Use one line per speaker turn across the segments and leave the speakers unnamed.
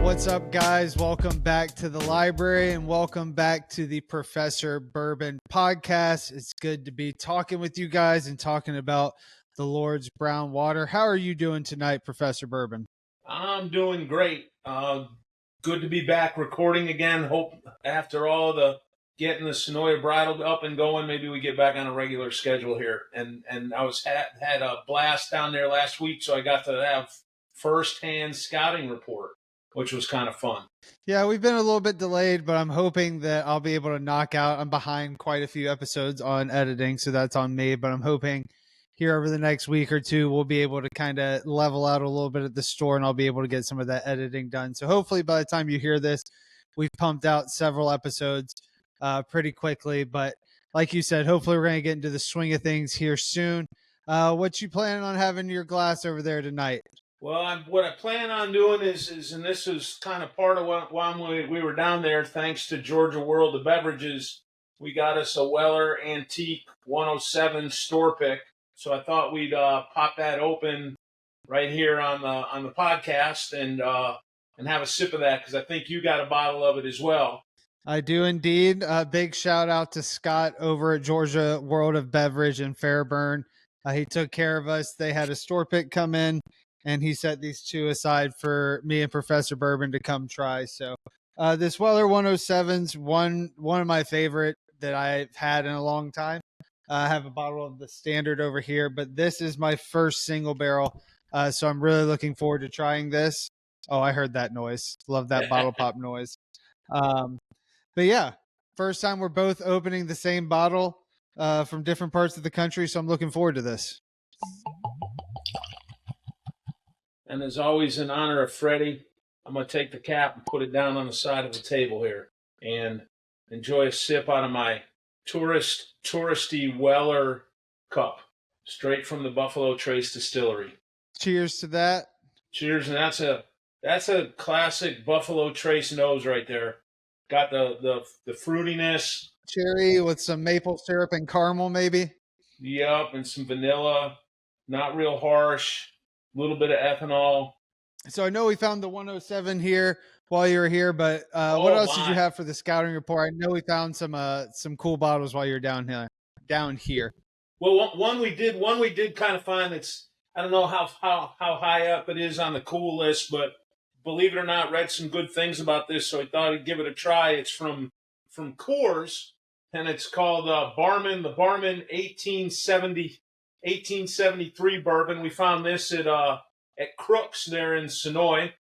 What's up, guys? Welcome back to the library and welcome back to the Professor Bourbon Podcast. It's good to be talking with you guys and talking about the Lord's brown water. How are you doing tonight, Professor Bourbon?
I'm doing great. Good to be back recording again. Hope after all the getting the Sonoya Bridal up and going, maybe we get back on a regular schedule here. And I had a blast down there last week, so I got to have firsthand scouting report, which was kind of fun.
Yeah, we've been a little bit delayed, but I'm hoping that I'll be able to knock out. I'm behind quite a few episodes on editing, so that's on me, but I'm hoping here over the next week or two, we'll be able to kind of level out a little bit at the store and I'll be able to get some of that editing done. So hopefully by the time you hear this, we've pumped out several episodes pretty quickly. But like you said, hopefully we're going to get into the swing of things here soon. What you planning on having in your glass over there tonight?
Well, what I plan on doing is, and this is kind of part of why we were down there, thanks to Georgia World of Beverages, we got us a Weller Antique 107 store pick. So I thought we'd pop that open right here on the podcast and have a sip of that because I think you got a bottle of it as well.
I do indeed. Big shout out to Scott over at Georgia World of Beverage in Fairburn. He took care of us. They had a store pick come in, and he set these two aside for me and Professor Bourbon to come try. So this Weller 107's one of my favorite that I've had in a long time. I have a bottle of the standard over here, but this is my first single barrel. So I'm really looking forward to trying this. Oh, I heard that noise. Love that bottle pop noise. But yeah, first time we're both opening the same bottle from different parts of the country. So I'm looking forward to this.
And as always, in honor of Freddie, I'm going to take the cap and put it down on the side of the table here and enjoy a sip out of my touristy Weller cup, straight from the Buffalo Trace Distillery.
Cheers to that.
Cheers, and that's a classic Buffalo Trace nose right there. Got the fruitiness.
Cherry with some maple syrup and caramel, maybe.
Yep, and some vanilla. Not real harsh. A little bit of ethanol.
So I know we found the 107 here while you were here, but what else did you have for the scouting report? I know we found some cool bottles while you're down here.
Well, one we did kind of find. I don't know how high up it is on the cool list, but believe it or not, read some good things about this, so I thought I'd give it a try. It's from Coors, and it's called the Barman 1873 bourbon. We found this at Crooks there in Sonoy,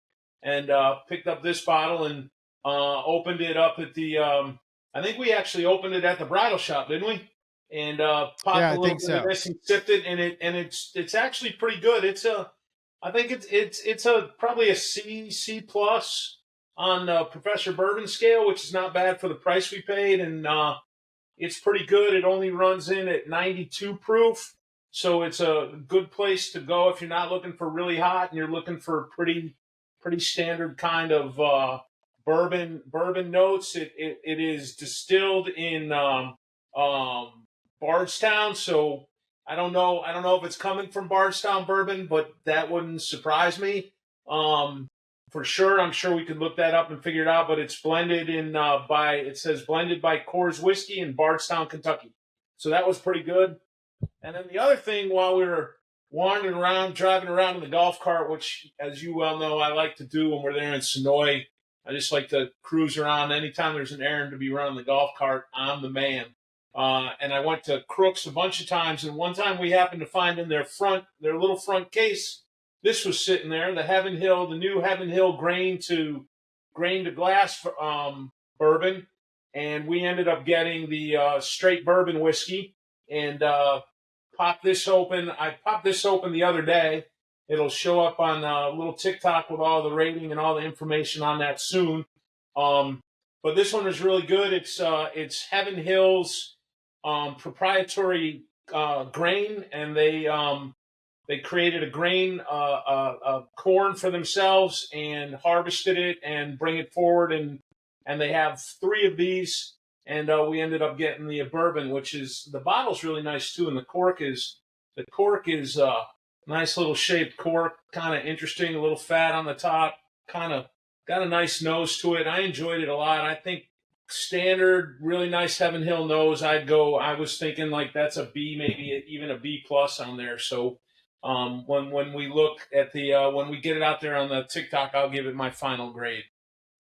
and picked up this bottle and opened it up at the. I think we actually opened it at the bridal shop, didn't we? And popped a little bit of this and sipped it, and it's actually pretty good. I think it's probably a C plus on the Professor Bourbon scale, which is not bad for the price we paid, and it's pretty good. It only runs in at 92 proof. So it's a good place to go if you're not looking for really hot and you're looking for pretty standard kind of bourbon notes. It is distilled in Bardstown, so I don't know if it's coming from Bardstown bourbon, but that wouldn't surprise me. For sure, I'm sure we could look that up and figure it out. But it's blended blended by Coors Whiskey in Bardstown, Kentucky. So that was pretty good. And then the other thing, while we were wandering around, driving around in the golf cart, which, as you well know, I like to do when we're there in Sonoy. I just like to cruise around. Anytime there's an errand to be running the golf cart, I'm the man. And I went to Crooks a bunch of times, and one time we happened to find in their little front case, this was sitting there, the new Heaven Hill grain to glass bourbon, and we ended up getting the straight bourbon whiskey. And popped this open. I popped this open the other day. It'll show up on a little TikTok with all the rating and all the information on that soon. But this one is really good. It's Heaven Hill's proprietary grain, and they created a grain corn for themselves and harvested it and bring it forward. And they have 3 of these. And we ended up getting the bourbon, which is, the bottle's really nice too, and the cork is nice little shaped cork, kind of interesting, a little fat on the top, kind of got a nice nose to it. I enjoyed it a lot. I think standard, really nice Heaven Hill nose. I was thinking like that's a B, maybe even a B plus on there. So when we look at when we get it out there on the TikTok, I'll give it my final grade.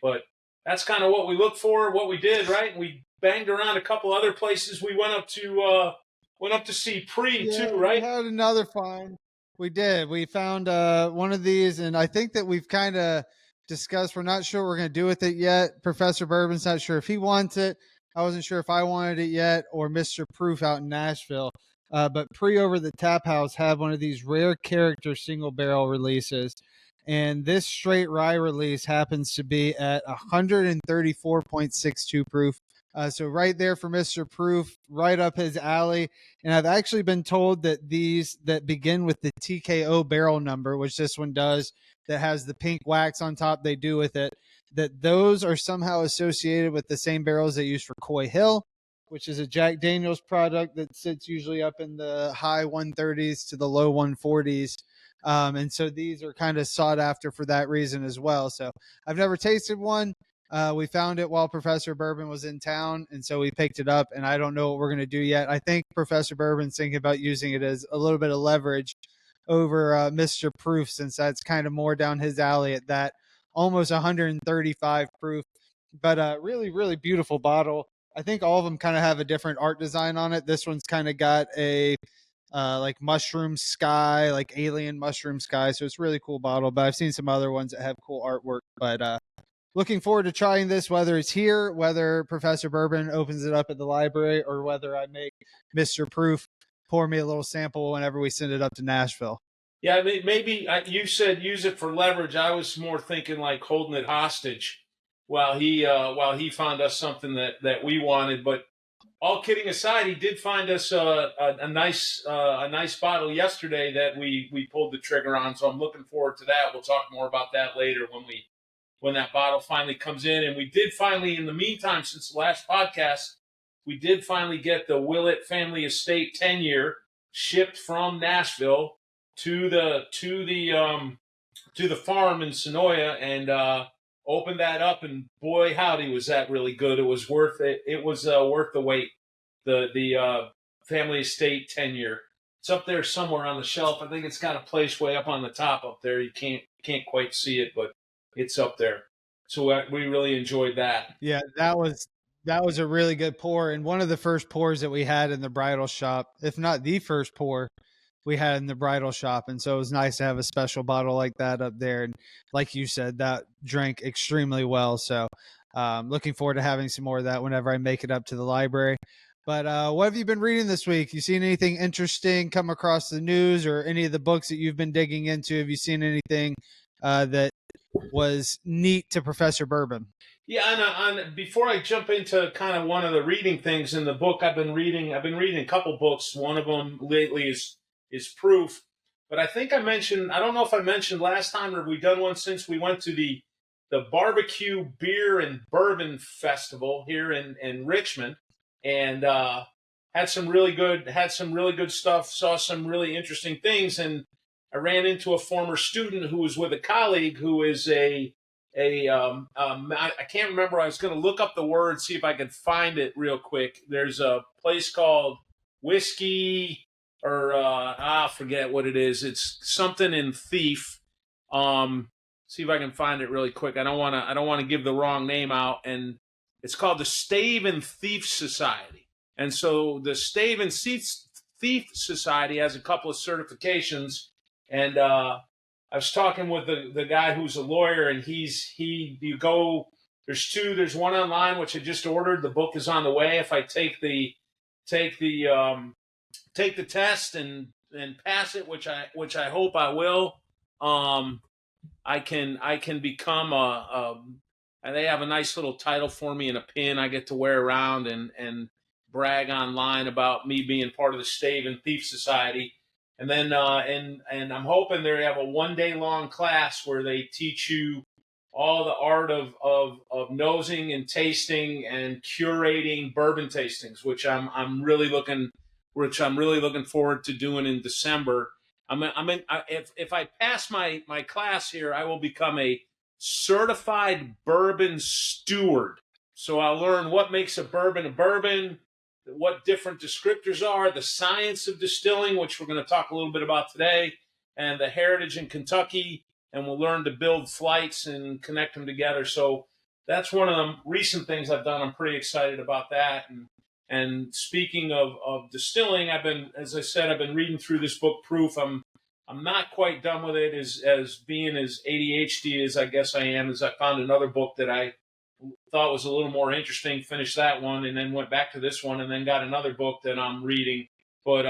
But that's kind of what we look for, what we did, right? We banged around a couple other places. We went up to see Pre too, right?
We had another find. We did. We found one of these, and I think that we've kind of discussed. We're not sure what we're going to do with it yet. Professor Bourbon's not sure if he wants it. I wasn't sure if I wanted it yet, or Mr. Proof out in Nashville. But Pre over the Tap House had one of these rare character single barrel releases. And this straight rye release happens to be at 134.62 proof. So right there for Mr. Proof, right up his alley. And I've actually been told that these that begin with the TKO barrel number, which this one does, that has the pink wax on top, they do with it, that those are somehow associated with the same barrels they use for Coy Hill, which is a Jack Daniels product that sits usually up in the high 130s to the low 140s. And so these are kind of sought after for that reason as well. So I've never tasted one. We found it while Professor Bourbon was in town, and so we picked it up, and I don't know what we're going to do yet. I think Professor Bourbon's thinking about using it as a little bit of leverage over Mr. Proof, since that's kind of more down his alley at that almost 135 proof. But really, really beautiful bottle. I think all of them kind of have a different art design on it. This one's kind of got a like mushroom sky, like alien mushroom sky. So it's a really cool bottle, but I've seen some other ones that have cool artwork. But looking forward to trying this, whether it's here, whether Professor Bourbon opens it up at the library, or whether I make Mr. Proof pour me a little sample whenever we send it up to Nashville.
Yeah, maybe you said use it for leverage. I was more thinking like holding it hostage while he found us something that we wanted. But all kidding aside, he did find us a nice bottle yesterday that we pulled the trigger on. So I'm looking forward to that. We'll talk more about that later when that bottle finally comes in. And we did finally, in the meantime, since the last podcast, we did finally get the Willett Family Estate 10-year shipped from Nashville to the farm in Sonoya, and opened that up, and boy howdy was that really good. It was worth it. It was worth the wait. The Family Estate 10-year. It's up there somewhere on the shelf. I think it's got a place way up on the top up there. You can't quite see it, but it's up there. So we really enjoyed that.
Yeah, that was a really good pour, and one of the first pours that we had in the bridal shop, if not the first pour we had in the bridal shop. And so it was nice to have a special bottle like that up there. And like you said, that drank extremely well. So looking forward to having some more of that whenever I make it up to the library. But what have you been reading this week? You seen anything interesting come across the news, or any of the books that you've been digging into? Have you seen anything that was neat to Professor Bourbon?
Yeah, before I jump into kind of one of the reading things in the book, I've been reading a couple books. One of them lately is Proof. But I think I don't know if I mentioned last time, or have we done one since we went to the Barbecue Beer and Bourbon Festival here in Richmond, and had some really good stuff, saw some really interesting things. And I ran into a former student who was with a colleague who is I can't remember. I was going to look up the word, see if I could find it real quick. There's a place called Whiskey, or forget what it is. It's something in Thief. See if I can find it really quick. I don't want to give the wrong name out. And it's called the Stave and Thief Society. And so the Stave and Thief Society has a couple of certifications. And I was talking with the guy who's a lawyer, and there's one online, which I just ordered. The book is on the way. If I take the test and pass it, which I hope I will, I can become and they have a nice little title for me and a pin I get to wear around and brag online about me being part of the Stave and Thief Society. And then and I'm hoping they have a 1-day long class where they teach you all the art of nosing and tasting and curating bourbon tastings, which I'm really looking forward to doing in December. If I pass my class here, I will become a certified bourbon steward. So I'll learn what makes a bourbon, what different descriptors are, the science of distilling, which we're going to talk a little bit about today, and the heritage in Kentucky, and we'll learn to build flights and connect them together. So that's one of the recent things I've done. I'm pretty excited about that. And speaking of distilling, as I said, I've been reading through this book, Proof. I'm not quite done with it as being as ADHD as I guess I am, as I found another book that I thought was a little more interesting, finished that one, and then went back to this one, and then got another book that I'm reading. But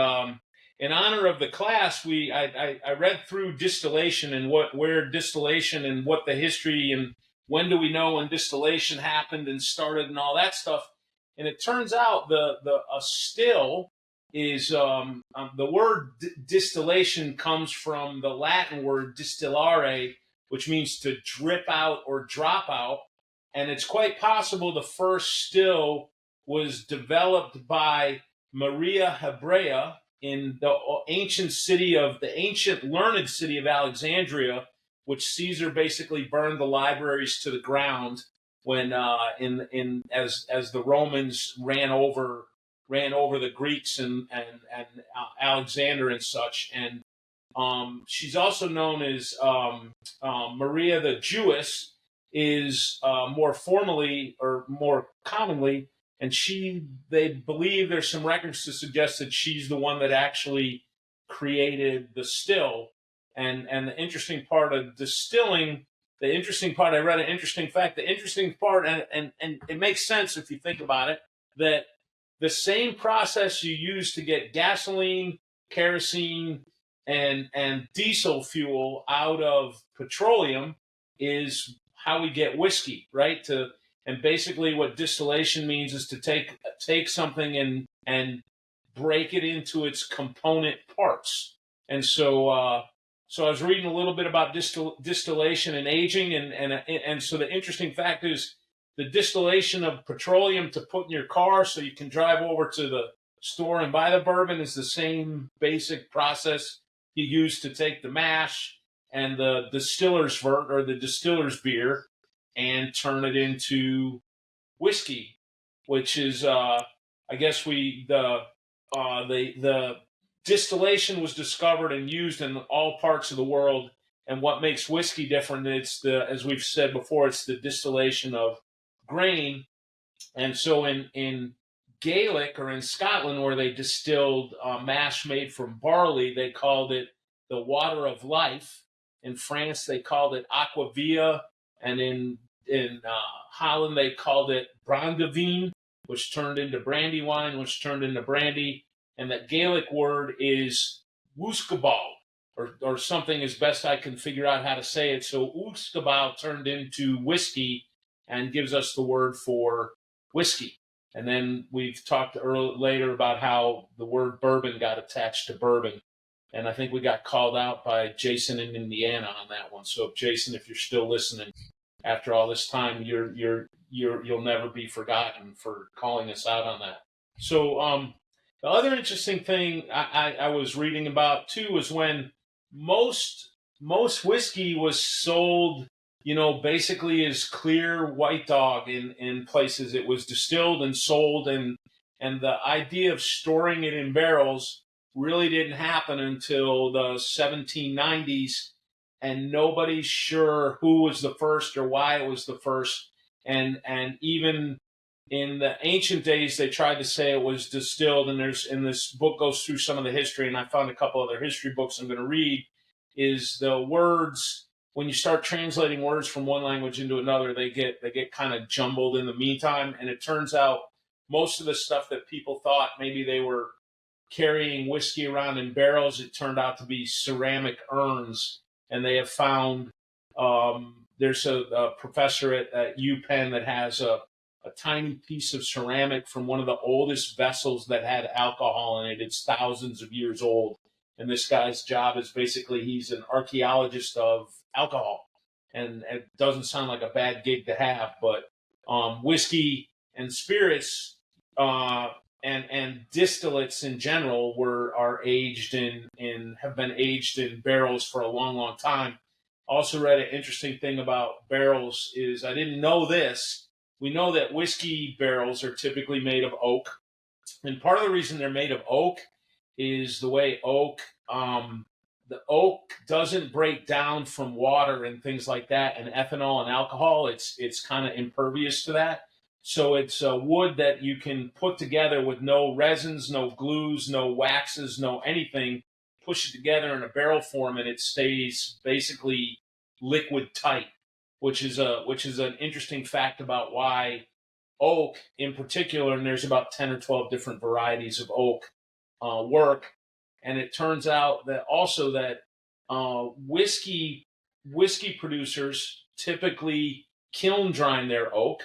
in honor of the class, I read through distillation and where distillation and what the history and when do we know when distillation happened and started and all that stuff. And it turns out a still is the word distillation comes from the Latin word distillare, which means to drip out or drop out. And it's quite possible the first still was developed by Maria Hebrea in the ancient learned city of Alexandria, which Caesar basically burned the libraries to the ground when as the Romans ran over the Greeks and Alexander and such. And she's also known as Maria the Jewess, is more formally or more commonly, and they believe there's some records to suggest that she's the one that actually created the still. And the interesting part of distilling, I read an interesting fact. The interesting part, and it makes sense if you think about it, that the same process you use to get gasoline, kerosene, and diesel fuel out of petroleum is how we get whiskey, right? And basically what distillation means is to take something and break it into its component parts. And so I was reading a little bit about distillation and aging, and so the interesting fact is the distillation of petroleum to put in your car so you can drive over to the store and buy the bourbon is the same basic process you use to take the mash and the distiller's vert or the distiller's beer and turn it into whiskey, which is I guess the distillation was discovered and used in all parts of the world. And what makes whiskey different, as we've said before, it's the distillation of grain. And so in Gaelic, or in Scotland, where they distilled mash made from barley, they called it the water of life. In France, they called it aquavia, and in Holland, they called it brandewijn, which turned into brandy wine, which turned into brandy. And that Gaelic word is wooscabal, or something, as best I can figure out how to say it. So wooscabal turned into whiskey and gives us the word for whiskey. And then we've talked later about how the word bourbon got attached to bourbon. And I think we got called out by Jason in Indiana on that one. So Jason, if you're still listening after all this time, you'll never be forgotten for calling us out on that. So the other interesting thing I was reading about too was when most whiskey was sold, basically as clear white dog in places. It was distilled and sold, and the idea of storing it in barrels really didn't happen until the 1790s, and nobody's sure who was the first or why it was the first. And even in the ancient days, they tried to say it was distilled, and this book goes through some of the history, and I found a couple other history books I'm going to read, is the words, when you start translating words from one language into another, they get kind of jumbled in the meantime. And it turns out most of the stuff that people thought maybe they were carrying whiskey around in barrels, it turned out to be ceramic urns. And they have found, there's a professor at UPenn that has a tiny piece of ceramic from one of the oldest vessels that had alcohol in it. It's thousands of years old. And this guy's job is basically, he's an archaeologist of alcohol. And it doesn't sound like a bad gig to have, but whiskey and spirits and distillates in general have been aged in barrels for a long, long time. also read an interesting thing about barrels is I didn't know this. We know that whiskey barrels are typically made of oak. And part of the reason they're made of oak is the way the oak doesn't break down from water and things like that, and ethanol and alcohol. It's kind of impervious to that. So it's a wood that you can put together with no resins, no glues, no waxes, no anything. Push it together in a barrel form, and it stays basically liquid tight, which is an interesting fact about why oak in particular, and there's about 10 or 12 different varieties of oak work. And it turns out that also that whiskey producers typically kiln dry their oak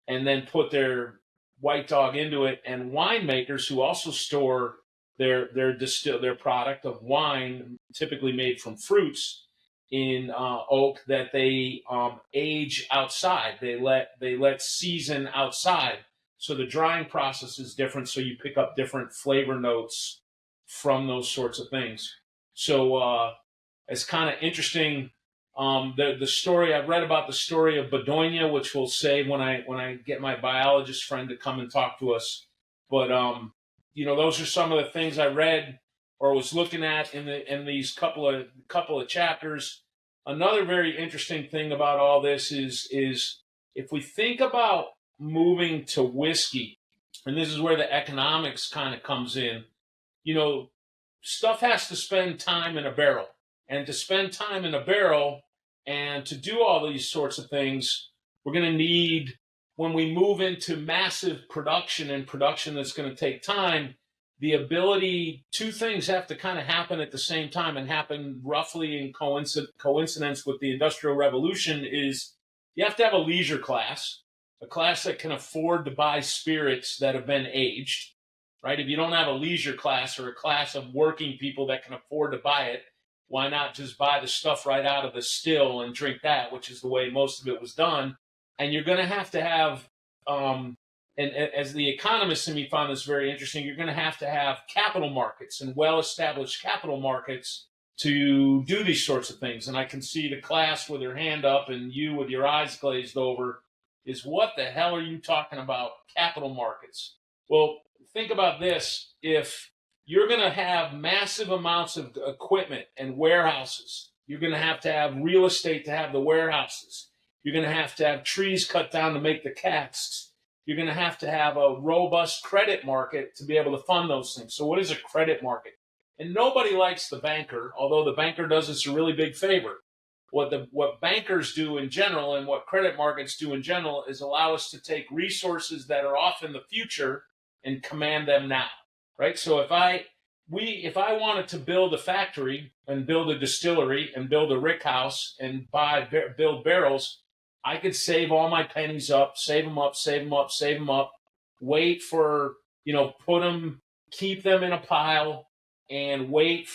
and then put their white dog into it, and winemakers who also store their product of wine, typically made from fruits, in oak that they age outside. They let season outside, so the drying process is different. So you pick up different flavor notes from those sorts of things. So it's kind of interesting. The story I've read about the story of Bedonia, which we'll say when I get my biologist friend to come and talk to us. But those are some of the things I read or was looking at in these couple of chapters. Another very interesting thing about all this is if we think about moving to whiskey, and this is where the economics kind of comes in. Stuff has to spend time in a barrel, and to spend time in a barrel and to do all these sorts of things, we're going to need, when we move into massive production and production that's going to take time, the ability, two things have to kind of happen at the same time and happen roughly in coincidence with the Industrial Revolution. Is you have to have a leisure class, a class that can afford to buy spirits that have been aged, right? If you don't have a leisure class or a class of working people that can afford to buy it, why not just buy the stuff right out of the still and drink that, which is the way most of it was done. And you're going to have and as the economist in me found this very interesting, you're going to have capital markets and well-established capital markets to do these sorts of things. And I can see the class with their hand up and you with your eyes glazed over is, what the hell are you talking about, capital markets? Well, think about this. If you're going to have massive amounts of equipment and warehouses, you're going to have real estate to have the warehouses. You're going to have trees cut down to make the casks. You're going to have a robust credit market to be able to fund those things. So what is a credit market? And nobody likes the banker, although the banker does us a really big favor. What bankers do in general and what credit markets do in general is allow us to take resources that are off in the future and command them now, right? So if I wanted to build a factory and build a distillery and build a rick house and build barrels, I could save all my pennies up, save them up, wait for, keep them in a pile and wait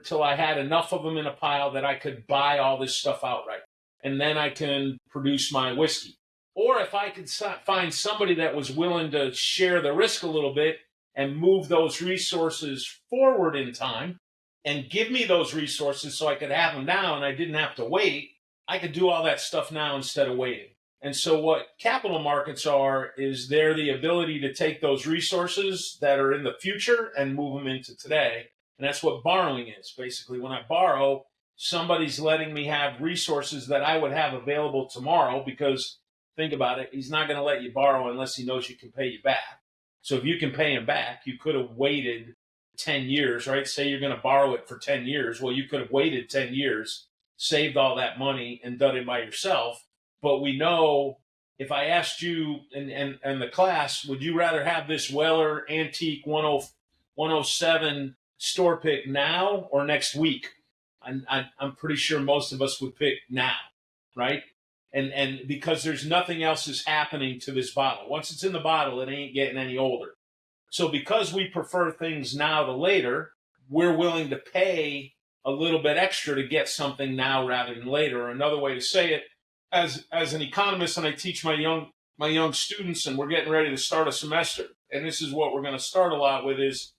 till I had enough of them in a pile that I could buy all this stuff outright. And then I can produce my whiskey. Or if I could find somebody that was willing to share the risk a little bit and move those resources forward in time and give me those resources so I could have them now and I didn't have to wait, I could do all that stuff now instead of waiting. And so what capital markets are is they're the ability to take those resources that are in the future and move them into today. And that's what borrowing is. Basically, when I borrow, somebody's letting me have resources that I would have available tomorrow, because think about it, he's not going to let you borrow unless he knows you can pay you back. So if you can pay him back, you could have waited 10 years, right? Say you're going to borrow it for 10 years. Well, you could have waited 10 years, saved all that money and done it by yourself. But we know, if I asked you and the class, would you rather have this Weller Antique 107 store pick now or next week? I'm pretty sure most of us would pick now, right? And because there's nothing else is happening to this bottle. Once it's in the bottle, it ain't getting any older. So because we prefer things now to later, we're willing to pay a little bit extra to get something now rather than later. Or another way to say it, as an economist, and I teach my young students, and we're getting ready to start a semester, and this is what we're going to start a lot with, is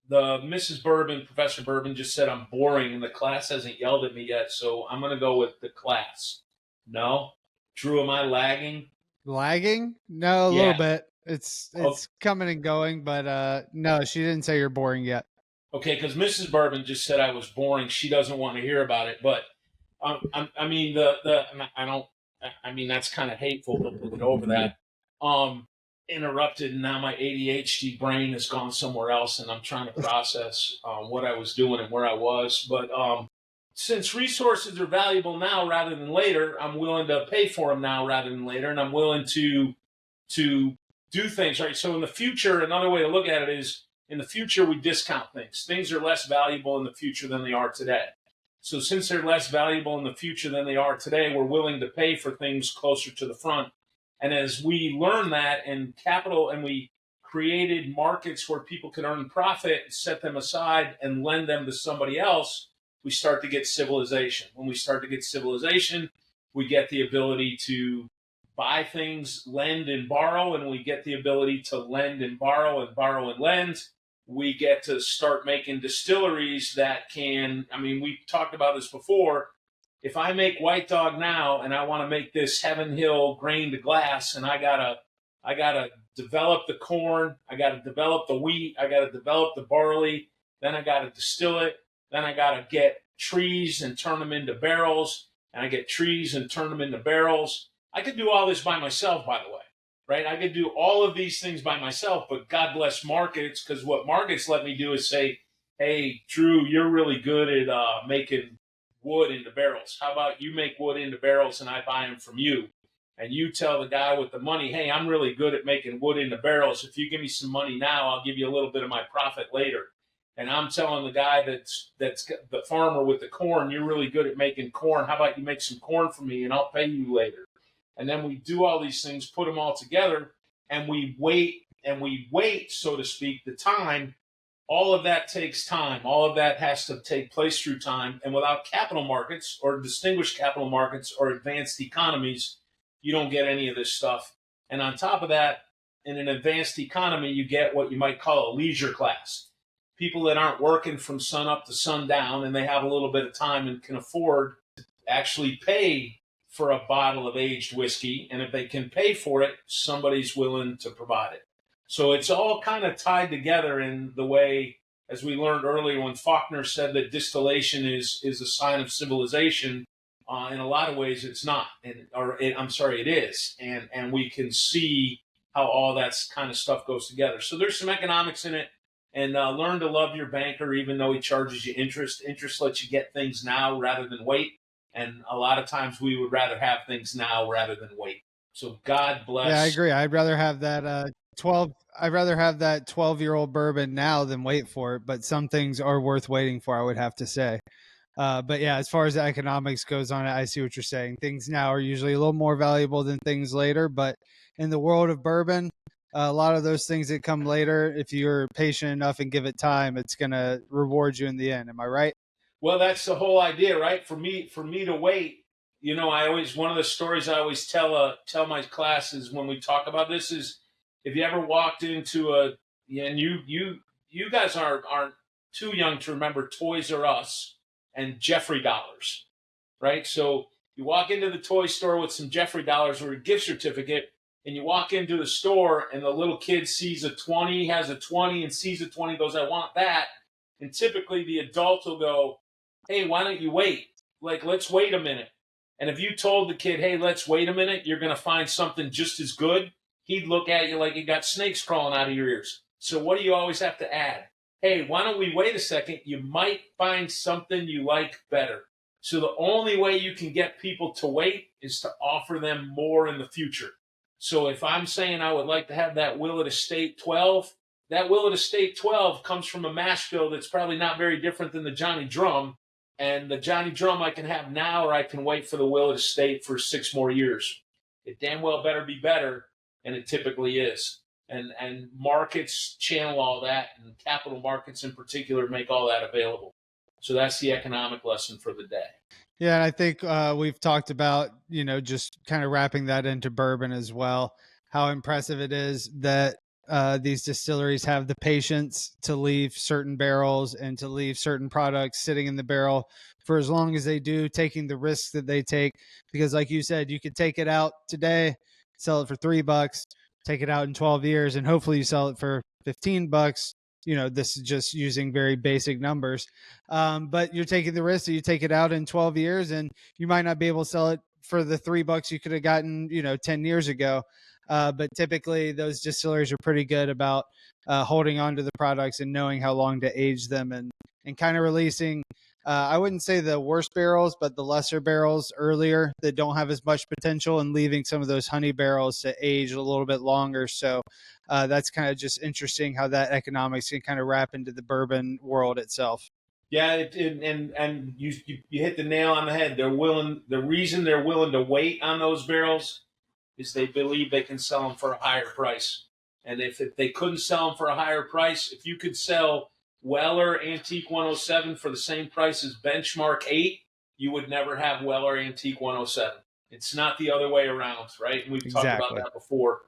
the Mrs. Bourbon, Professor Bourbon, just said I'm boring, and the class hasn't yelled at me yet, so I'm going to go with the class. No, Drew, am I lagging?
Lagging? No, a little
Yeah.
bit. It's
Oh,
coming and going, but no, she didn't say you're boring yet.
okay, because Mrs. Bourbon just said I was boring. She doesn't want to hear about it, but I mean I don't. I mean that's kind of hateful, but we'll get over that. Interrupted, and now my ADHD brain has gone somewhere else, and I'm trying to process what I was doing and where I was. But since resources are valuable now rather than later, I'm willing to pay for them now rather than later, and I'm willing to do things right. So in the future, another way to look at it is in the future we discount things. Things are less valuable in the future than they are today. So since they're less valuable in the future than they are today, we're willing to pay for things closer to the front. And as we learn that and capital, and we created markets where people can earn profit, set them aside, and lend them to somebody else, we start to get civilization. When we start to get civilization, we get the ability to buy things, lend and borrow, and we get the ability to lend and borrow and lend. We get to start making distilleries that can, I mean, we talked about this before. If I make White Dog now and I want to make this Heaven Hill grain to glass, and I gotta develop the corn, I gotta develop the wheat, I gotta develop the barley, then I gotta distill it, then I gotta get trees and turn them into barrels, and I get trees and turn them into barrels. I could do all this by myself, by the way, right? I could do all of these things by myself, but God bless markets, because what markets let me do is say, hey, Drew, you're really good at making wood into barrels. How about you make wood into barrels and I buy them from you? And you tell the guy with the money, hey, I'm really good at making wood into barrels. If you give me some money now, I'll give you a little bit of my profit later. And I'm telling the guy that's the farmer with the corn, you're really good at making corn. How about you make some corn for me and I'll pay you later? And then we do all these things, put them all together, and we wait, so to speak, the time. All of that takes time. All of that has to take place through time. And without capital markets or distinguished capital markets or advanced economies, you don't get any of this stuff. And on top of that, in an advanced economy, you get what you might call a leisure class. People that aren't working from sun up to sundown, and they have a little bit of time and can afford to actually pay for a bottle of aged whiskey. And if they can pay for it, somebody's willing to provide it. So it's all kind of tied together in the way, as we learned earlier when Faulkner said that distillation is a sign of civilization. In a lot of ways, it's not, it is, and we can see how all that kind of stuff goes together. So there's some economics in it, and learn to love your banker, even though he charges you interest. Interest lets you get things now rather than wait, and a lot of times we would rather have things now rather than wait. So God bless.
Yeah, I agree. I'd rather have that 12. I'd rather have that 12-year-old bourbon now than wait for it. But some things are worth waiting for, I would have to say. But yeah, as far as the economics goes on it, I see what you're saying. Things now are usually a little more valuable than things later. But in the world of bourbon, a lot of those things that come later, if you're patient enough and give it time, it's going to reward you in the end. Am I right?
Well, that's the whole idea, right? For me to wait, one of the stories I always tell my classes when we talk about this is, if you ever walked into and you guys aren't too young to remember Toys R Us and Jeffrey dollars, right? So you walk into the toy store with some Jeffrey dollars or a gift certificate, and you walk into the store and the little kid sees a 20, has a 20 and sees a 20, goes, I want that. And typically the adult will go, hey, why don't you wait? Like, let's wait a minute. And if you told the kid, hey, let's wait a minute, you're going to find something just as good, he'd look at you like you got snakes crawling out of your ears. So what do you always have to add? Hey, why don't we wait a second? You might find something you like better. So the only way you can get people to wait is to offer them more in the future. So if I'm saying I would like to have that Willett Estate 12, that Willett Estate 12 comes from a mash bill that's probably not very different than the Johnny Drum. And the Johnny Drum I can have now, or I can wait for the Willett Estate for 6 more years. It damn well better be better, and it typically is. And markets channel all that, and capital markets in particular make all that available. So that's the economic lesson for the day.
Yeah, and I think we've talked about, just kind of wrapping that into bourbon as well, how impressive it is that these distilleries have the patience to leave certain barrels and to leave certain products sitting in the barrel for as long as they do, taking the risks that they take. Because, like you said, you could take it out today, sell it for $3, take it out in 12 years, and hopefully you sell it for $15. This is just using very basic numbers. But you're taking the risk that you take it out in 12 years and you might not be able to sell it for the $3 you could have gotten, 10 years ago. But typically those distilleries are pretty good about holding on to the products and knowing how long to age them and kind of releasing, I wouldn't say the worst barrels, but the lesser barrels earlier that don't have as much potential, and leaving some of those honey barrels to age a little bit longer. So that's kind of just interesting how that economics can kind of wrap into the bourbon world itself.
Yeah, and you hit the nail on the head. They're willing. The reason they're willing to wait on those barrels is they believe they can sell them for a higher price. And if they couldn't sell them for a higher price, if you could sell Weller Antique 107 for the same price as Benchmark 8, you would never have Weller Antique 107. It's not the other way around, right? And we've talked about that before.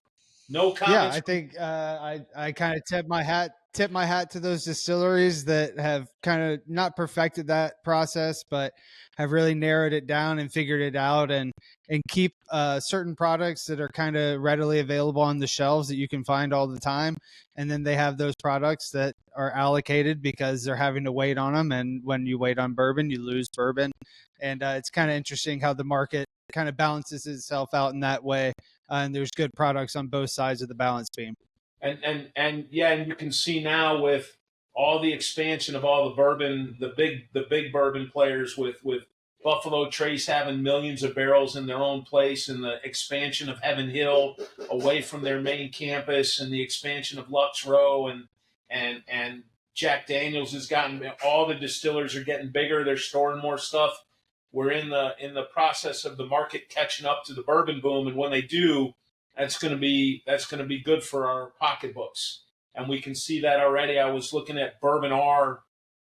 No comments.
Yeah, I think I kind of tip my hat to those distilleries that have kind of not perfected that process, but have really narrowed it down and figured it out, and keep certain products that are kind of readily available on the shelves that you can find all the time. And then they have those products that are allocated because they're having to wait on them. And when you wait on bourbon, you lose bourbon. And it's kind of interesting how the market kind of balances itself out in that way. And there's good products on both sides of the balance beam.
And you can see now with all the expansion of all the bourbon, the big bourbon players with Buffalo Trace having millions of barrels in their own place, and the expansion of Heaven Hill away from their main campus, and the expansion of Lux Row, and Jack Daniels has gotten, all the distillers are getting bigger. They're storing more stuff. We're in the process of the market catching up to the bourbon boom, and when they do, that's going to be good for our pocketbooks, and we can see that already. I was looking at Bourbon R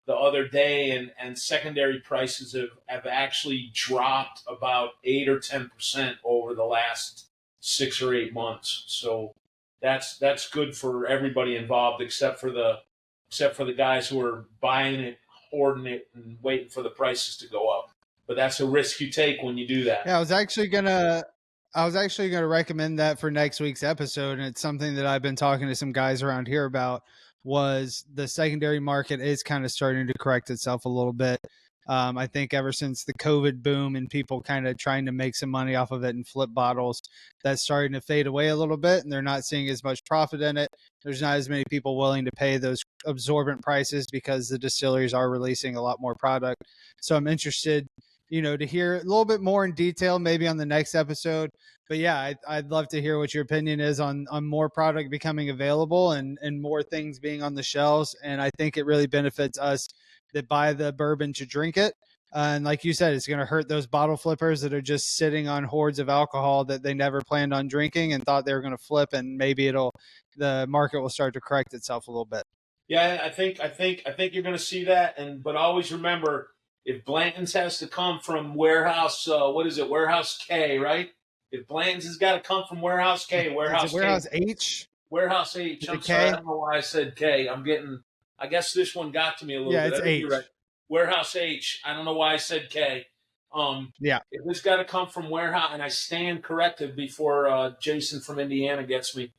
the other day, and secondary prices have actually dropped about 8 or 10% over the last 6 or 8 months. So that's good for everybody involved, except for the guys who are buying it, hoarding it, and waiting for the prices to go up. But that's a risk you take when you do that.
Yeah, I was actually gonna recommend that for next week's episode, and it's something that I've been talking to some guys around here about. Was the secondary market is kind of starting to correct itself a little bit. I think ever since the COVID boom and people kind of trying to make some money off of it and flip bottles, that's starting to fade away a little bit, and they're not seeing as much profit in it. There's not as many people willing to pay those absorbent prices because the distilleries are releasing a lot more product. So I'm interested, to hear a little bit more in detail, maybe on the next episode. But yeah, I'd love to hear what your opinion is on more product becoming available and more things being on the shelves. And I think it really benefits us that buy the bourbon to drink it. And like you said, it's going to hurt those bottle flippers that are just sitting on hordes of alcohol that they never planned on drinking and thought they were going to flip. And maybe the market will start to correct itself a little bit.
Yeah, I think you're going to see that. But always remember, if Blanton's has to come from warehouse, warehouse K, right? If Blanton's has got to come from warehouse K, warehouse
H?
Warehouse H. I'm sorry, I don't know why I said K. I guess this one got to me a little bit.
Yeah, it's H.
Right. Warehouse H. I don't know why I said K.
Yeah.
If it's got to come from warehouse, and I stand corrected before Jason from Indiana gets me.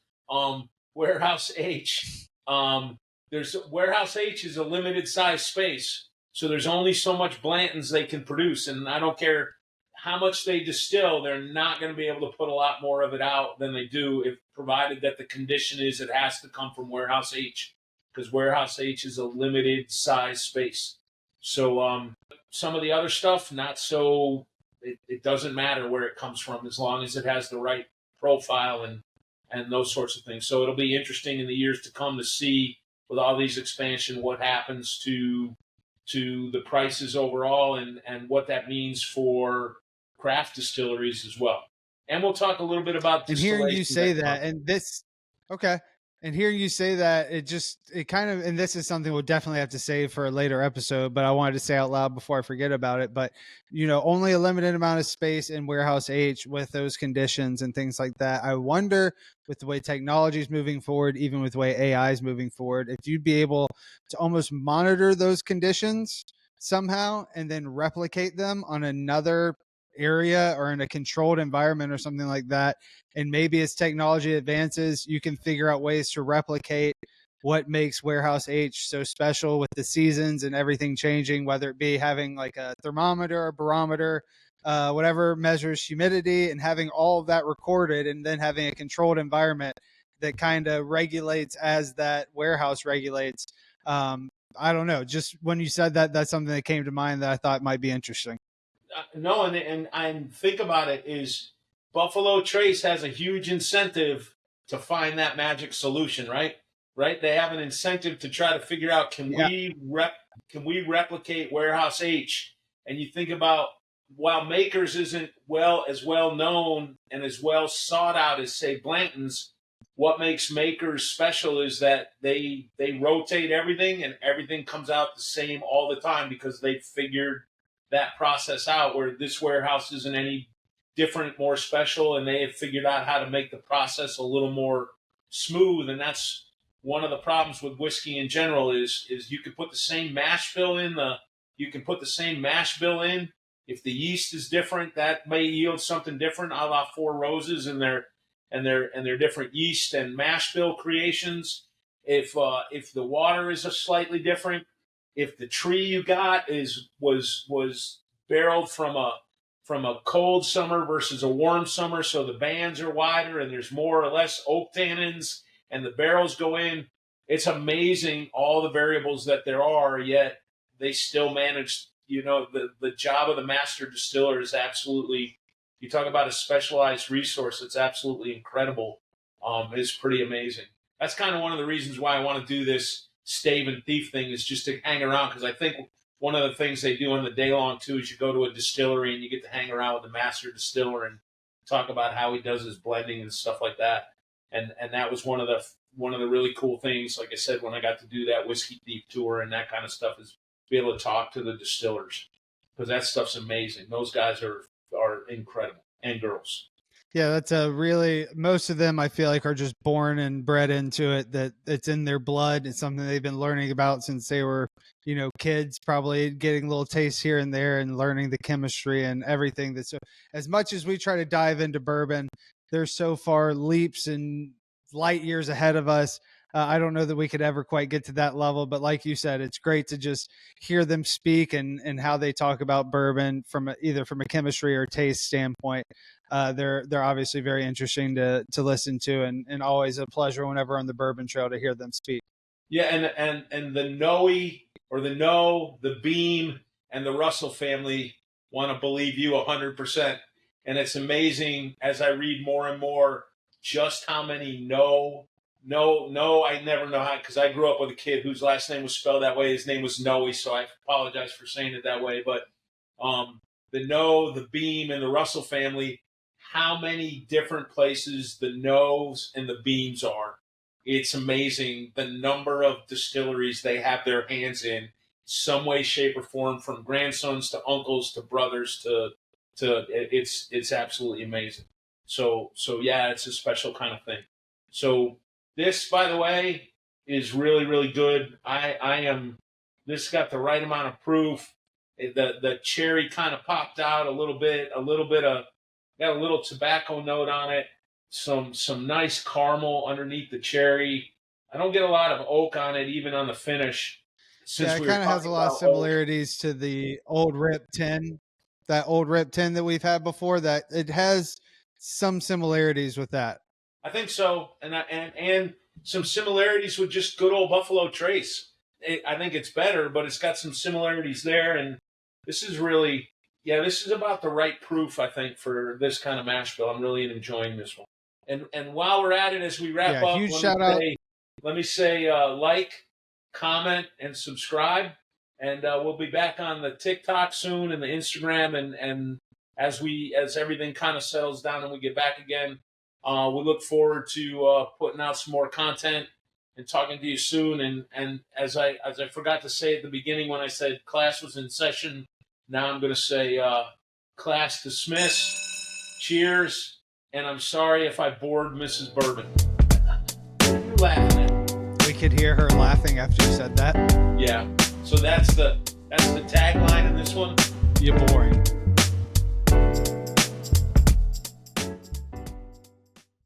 Warehouse H. Warehouse H is a limited size space. So there's only so much Blantons they can produce, and I don't care how much they distill, they're not going to be able to put a lot more of it out than they do, if provided that the condition is it has to come from Warehouse H, because Warehouse H is a limited size space. So some of the other stuff, not so. It doesn't matter where it comes from as long as it has the right profile and those sorts of things. So it'll be interesting in the years to come to see, with all these expansion, what happens to the prices overall, and what that means for craft distilleries as well. And we'll talk a little bit about
and hearing you say that, and this, okay. And hearing you say that, it kind of, and this is something we'll definitely have to save for a later episode, but I wanted to say out loud before I forget about it. But, only a limited amount of space in warehouse H with those conditions and things like that. I wonder, with the way technology is moving forward, even with the way AI is moving forward, if you'd be able to almost monitor those conditions somehow and then replicate them on another area or in a controlled environment or something like that. And maybe as technology advances, you can figure out ways to replicate what makes warehouse H so special with the seasons and everything changing, whether it be having like a thermometer or barometer, whatever measures humidity, and having all of that recorded, and then having a controlled environment that kind of regulates as that warehouse regulates. I don't know. Just when you said that, that's something that came to mind that I thought might be interesting.
No, and think about it is Buffalo Trace has a huge incentive to find that magic solution, right? Right? They have an incentive to try to figure out can we replicate Warehouse H? And you think about while Makers isn't as well known and as well sought out as say Blanton's, what makes Makers special is that they rotate everything and everything comes out the same all the time because they figured that process out, where this warehouse isn't any different, more special, and they have figured out how to make the process a little more smooth. And that's one of the problems with whiskey in general is you can put the same mash bill in if the yeast is different, that may yield something different, a la Four Roses and their different yeast and mash bill creations. If the water is a slightly different, if the tree you got was barreled from a cold summer versus a warm summer, so the bands are wider and there's more or less oak tannins and the barrels go in, it's amazing all the variables that there are, yet they still manage. The job of the master distiller is absolutely, you talk about a specialized resource, it's absolutely incredible. It's pretty amazing. That's kind of one of the reasons why I want to do this stave and thief thing, is just to hang around, because I think one of the things they do on the day long too is you go to a distillery and you get to hang around with the master distiller and talk about how he does his blending and stuff like that. And that was one of the really cool things, like I said, when I got to do that whiskey thief tour and that kind of stuff, is be able to talk to the distillers, because that stuff's amazing. Those guys are incredible, and girls.
Yeah, that's most of them I feel like are just born and bred into it, that it's in their blood. It's something they've been learning about since they were, kids, probably getting little tastes here and there and learning the chemistry and everything. That's as much as we try to dive into bourbon, there's so far leaps and light years ahead of us. I don't know that we could ever quite get to that level, but like you said, it's great to just hear them speak and how they talk about bourbon either from a chemistry or taste standpoint. They're obviously very interesting to listen to, and always a pleasure whenever on the Bourbon Trail to hear them speak.
Yeah, and the the Beam, and the Russell family want to believe you 100%. And it's amazing as I read more and more just how many I never know how, because I grew up with a kid whose last name was spelled that way. His name was Noe, so I apologize for saying it that way. But the Beam, and the Russell family, how many different places the Noes and the Beams are. It's amazing the number of distilleries they have their hands in some way, shape, or form, from grandsons to uncles to brothers to it's absolutely amazing. So yeah, it's a special kind of thing. So this, by the way, is really, really good. This got the right amount of proof. The cherry kind of popped out a little bit of, got a little tobacco note on it. Some nice caramel underneath the cherry. I don't get a lot of oak on it, even on the finish.
Yeah, it kind of has a lot of similarities to the old Rip 10, that old Rip 10 that we've had before. That it has some similarities with that.
I think so, and some similarities with just good old Buffalo Trace. I think it's better, but it's got some similarities there, and this is really, this is about the right proof, I think, for this kind of mash bill. I'm really enjoying this one. And while we're at it, as we wrap up,
huge shout out.
Let me say like, comment, and subscribe, and we'll be back on the TikTok soon and the Instagram, and as everything kind of settles down and we get back again, We look forward to putting out some more content and talking to you soon. And as I forgot to say at the beginning when I said class was in session, now I'm going to say class dismissed. Cheers. And I'm sorry if I bored Mrs. Bourbon. You're laughing at me.
We could hear her laughing after you said that.
Yeah. So that's the tagline in this one.
You're boring.